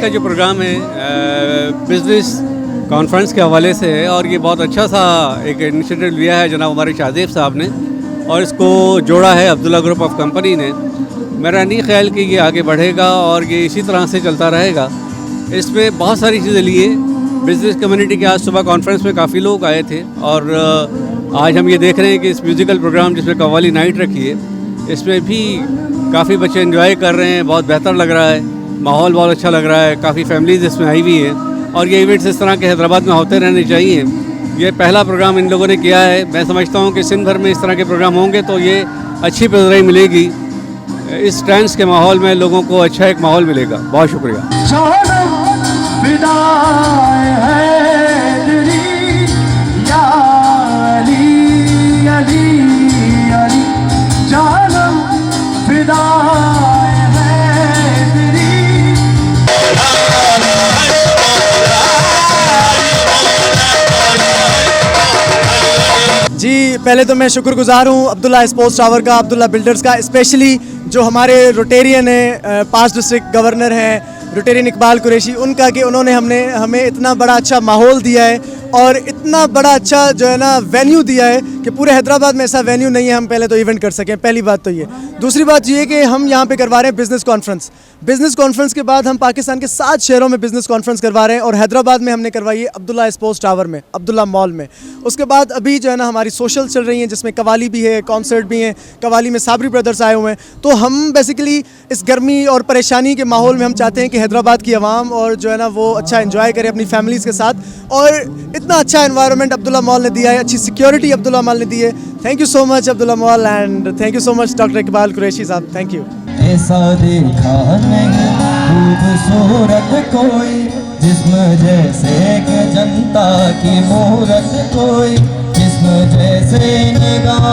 का जो प्रोग्राम है बिजनेस कॉन्फ्रेंस के हवाले से है और ये बहुत अच्छा सा एक इनिशिएटिव लिया है जनाब हमारे शाहजेब साहब ने और इसको जोड़ा है अब्दुल्ला ग्रुप ऑफ कंपनी ने। मेरा नहीं ख्याल कि ये आगे बढ़ेगा और ये इसी तरह से चलता रहेगा। इसमें बहुत सारी चीज़ें लिए बिजनेस कम्युनिटी के आज सुबह कॉन्फ्रेंस में काफ़ी लोग आए थे और आज हम ये देख रहे हैं कि इस म्यूज़िकल प्रोग्राम जिसमें कव्वाली नाइट रखी है इसमें भी काफ़ी बच्चे एंजॉय कर रहे हैं। बहुत बेहतर लग रहा है, माहौल बहुत अच्छा लग रहा है, काफ़ी फैमिलीज इसमें आई हुई है और ये इवेंट्स इस तरह के हैदराबाद में होते रहने चाहिए। ये पहला प्रोग्राम इन लोगों ने किया है। मैं समझता हूँ कि सिंध भर में इस तरह के प्रोग्राम होंगे तो ये अच्छी पेशरई मिलेगी। इस डांस के माहौल में लोगों को अच्छा एक माहौल मिलेगा। बहुत शुक्रिया। जी, पहले तो मैं शुक्रगुजार हूँ अब्दुल्ला स्पोर्ट्स टावर का, अब्दुल्ला बिल्डर्स का, स्पेशली जो हमारे रोटेरियन हैं, 5 डिस्ट्रिक्ट गवर्नर हैं रोटेरियन इकबाल कुरैशी, उनका कि उन्होंने हमें इतना बड़ा अच्छा माहौल दिया है और इतना बड़ा अच्छा जो है ना वेन्यू दिया है कि पूरे हैदराबाद में ऐसा वेन्यू नहीं है हम पहले तो इवेंट कर सकें। पहली बात तो ये। दूसरी बात ये कि हम यहाँ पे करवा रहे हैं बिज़नेस कॉन्फ्रेंस। बिज़नेस कॉन्फ्रेंस के बाद हम पाकिस्तान के 7 शहरों में बिज़नेस कॉन्फ्रेंस करवा रहे हैं और हैदराबाद में हमने करवाई है अब्दुल्ला स्पोर्ट्स टावर में, अब्दुल्ला मॉल में। उसके बाद अभी जो है ना हमारी सोशल चल रही हैं जिसमें कवाली भी है, कॉन्सर्ट भी हैं। कवाली में साबरी ब्रदर्स आए हुए हैं। तो हम बेसिकली इस गर्मी और परेशानी के माहौल में हम चाहते हैं कि हैदराबाद की आवाम और जो है ना वो अच्छा एंजॉय करे अपनी फैमिलीज़ के साथ। और इतना अच्छा एनवायरनमेंट अब्दुल्ला मॉल ने दिया है, अच्छी सिक्योरिटी अब्दुल्ला मॉल ने दी है। Thank you so much Abdullah मॉल and thank you so much doctor Iqbal Qureshi sahab. Thank you. ऐसा देखा नहीं खूबसूरत कोई, जिस्म जैसे कि जनता की मूरत कोई, जिस्म जैसे निगाह